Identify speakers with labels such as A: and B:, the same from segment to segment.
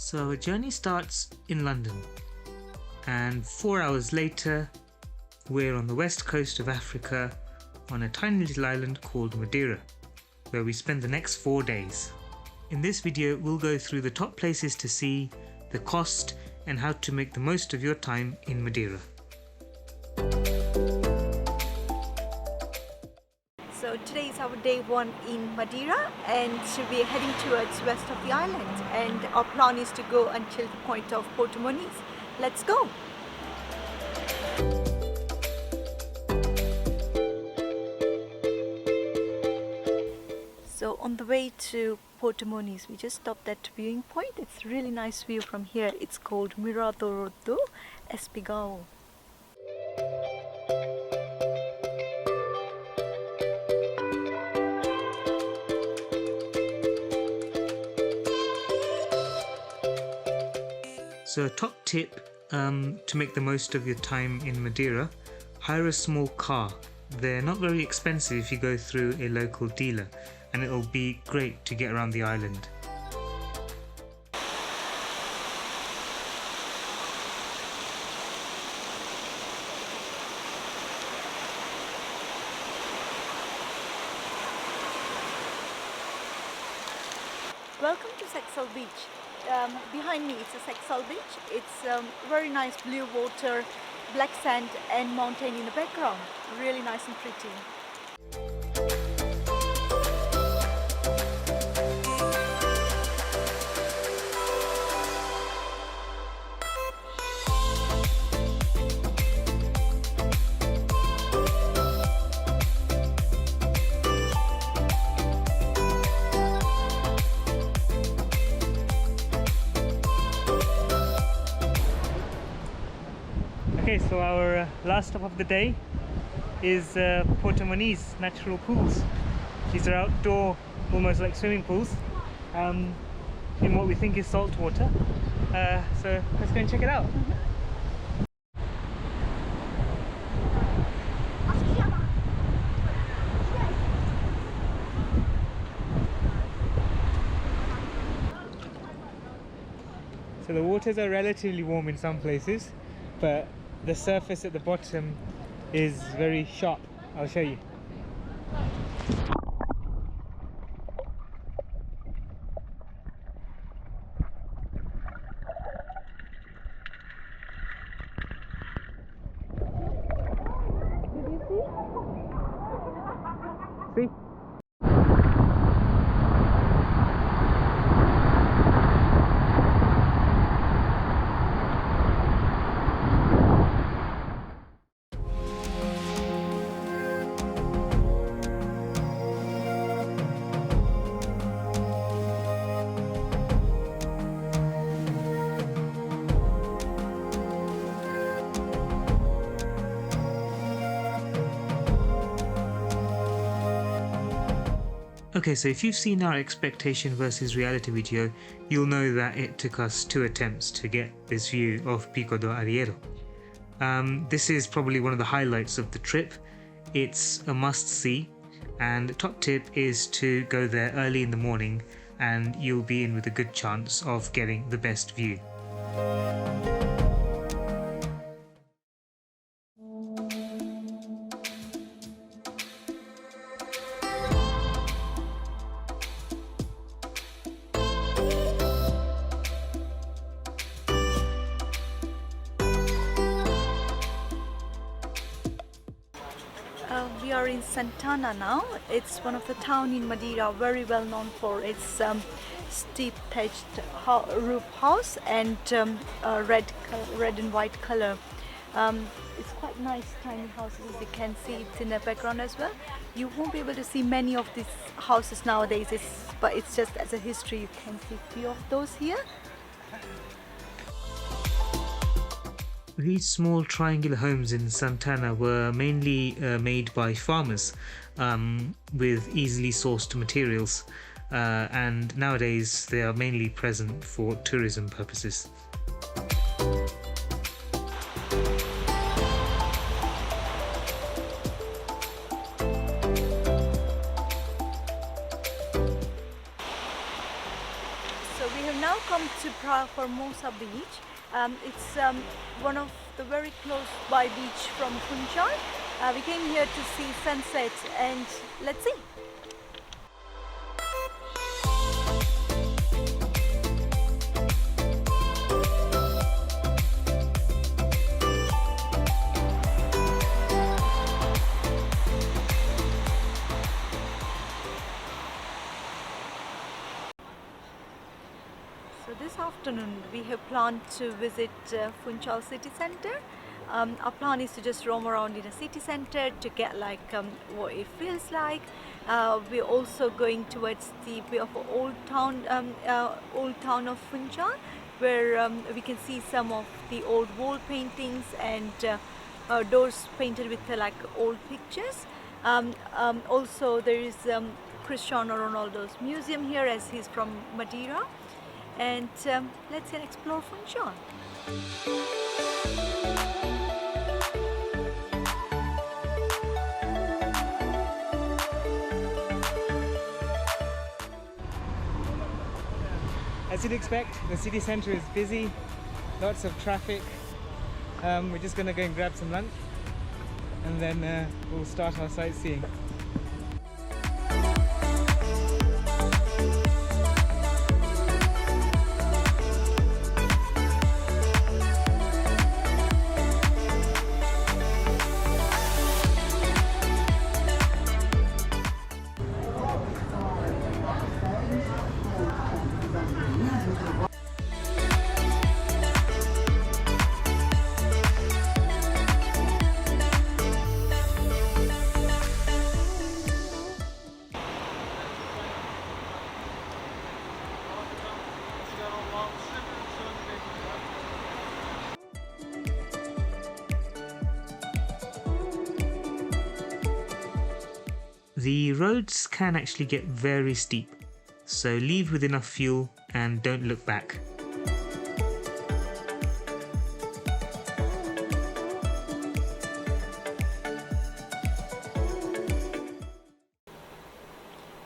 A: So our journey starts in London, and 4 hours later we're on the west coast of Africa on a tiny little island called Madeira, where we spend the next 4 days. In this video we'll go through the top places to see, the cost, and how to make the most of your time in Madeira.
B: So today is our day 1 in Madeira, and we're heading towards west of the island, and our plan is to go until the point of Porto Moniz. Let's go! So on the way to Porto Moniz, we just stopped at a viewing point. It's a really nice view from here. It's called Mirador do Espigão.
A: So a top tip to make the most of your time in Madeira, hire a small car. They're not very expensive if you go through a local dealer, and it'll be great to get around the island.
B: Welcome to Sexal Beach. Behind me it's a Sexal Beach. It's very nice blue water, black sand and mountain in the background. Really nice and pretty.
A: Okay, so our last stop of the day is Porto Moniz natural pools. These are outdoor, almost like swimming pools, in what we think is salt water. So let's go and check it out. So the waters are relatively warm in some places, but the surface at the bottom is very sharp. I'll show you.
B: Did you see?
A: See? Okay, so if you've seen our expectation versus reality video, you'll know that it took us 2 attempts to get this view of Pico do Arriero. This is probably one of the highlights of the trip. It's a must-see, and the top tip is to go there early in the morning and you'll be in with a good chance of getting the best view.
B: We are in Santana now. It's one of the town in Madeira, very well known for its steep thatched roof house and red and white color. It's quite nice, tiny houses, as you can see. It's in the background as well. You won't be able to see many of these houses nowadays, but it's just as a history. You can see a few of those here.
A: These small triangular homes in Santana were mainly made by farmers with easily sourced materials, and nowadays they are mainly present for tourism purposes.
B: So we have now come to Formosa beach. It's one of the very close by beach from Funchal. We came here to see sunset and let's see. So this afternoon we have planned to visit Funchal city center. Our plan is to just roam around in a city center to get like what it feels like. We're also going towards the bit of old town of Funchal, where we can see some of the old wall paintings and doors painted with like old pictures. Also there is Cristiano Ronaldo's museum here, as he's from Madeira. And let's explore Funchal.
A: As you'd expect, the city centre is busy, lots of traffic. We're just going to go and grab some lunch and then we'll start our sightseeing. The roads can actually get very steep, so leave with enough fuel and don't look back.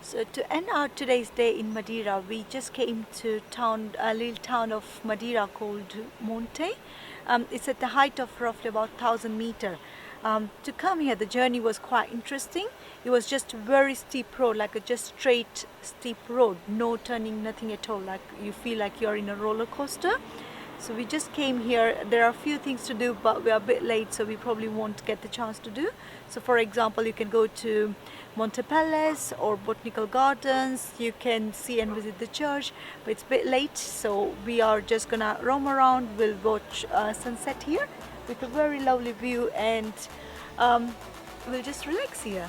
B: So to end our today's day in Madeira, we just came to a little town of Madeira called Monte. It's at the height of roughly about 1,000 meters. To come here, the journey was quite interesting. It was just a very steep road, like a just straight steep road, no turning, nothing at all, like you feel like you're in a roller coaster. So we just came here. There are a few things to do, but we are a bit late, so we probably won't get the chance to do. So for example, you can go to Monte Palace or Botanical Gardens. You can see and visit the church, but it's a bit late, so we are just gonna roam around. We'll watch sunset here with a very lovely view, and we'll just relax here.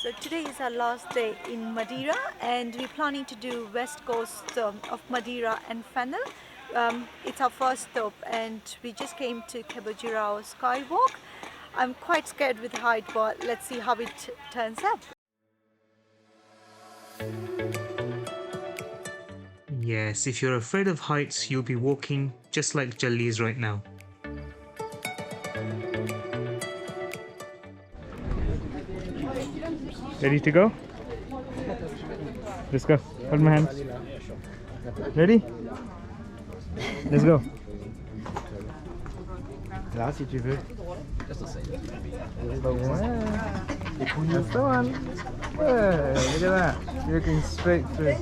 B: So today is our last day in Madeira, and we're planning to do west coast of Madeira and Fennel. It's our first stop, and we just came to Cabajirao Skywalk. I'm quite scared with height, but let's see how it turns out.
A: Yes, if you're afraid of heights, you'll be walking just like Jalli is right now. Ready to go? Let's go. Hold my hands. Ready? Let's go. Là, si tu veux. That's the one. Yeah, look at that. You're looking straight through.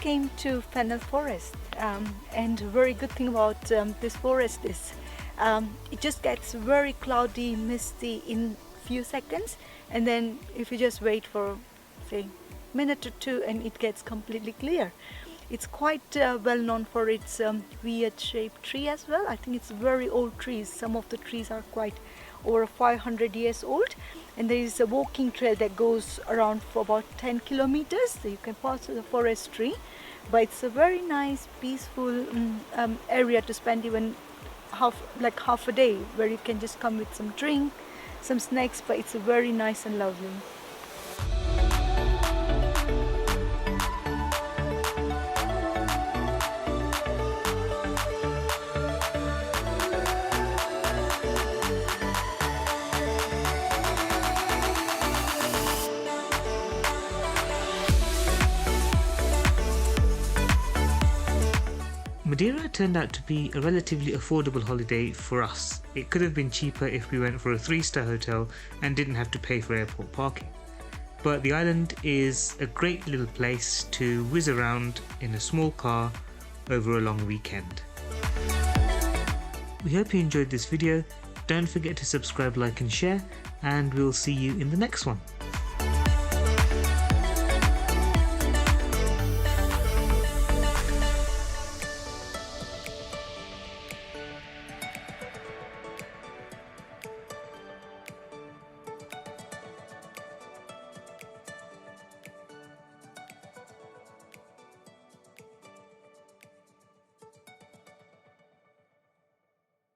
B: came to Fennel Forest, and very good thing about this forest is it just gets very cloudy, misty in few seconds, and then if you just wait for say minute or two and it gets completely clear. It's quite well known for its weird shaped tree as well. I think it's very old trees. Some of the trees are quite over 500 years old, and there is a walking trail that goes around for about 10 kilometers, so you can pass through the forest tree. But it's a very nice peaceful area to spend even half a day, where you can just come with some drink, some snacks, but it's very nice and lovely.
A: Madeira turned out to be a relatively affordable holiday for us. It could have been cheaper if we went for a 3-star hotel and didn't have to pay for airport parking. But the island is a great little place to whiz around in a small car over a long weekend. We hope you enjoyed this video. Don't forget to subscribe, like and share, and we'll see you in the next one.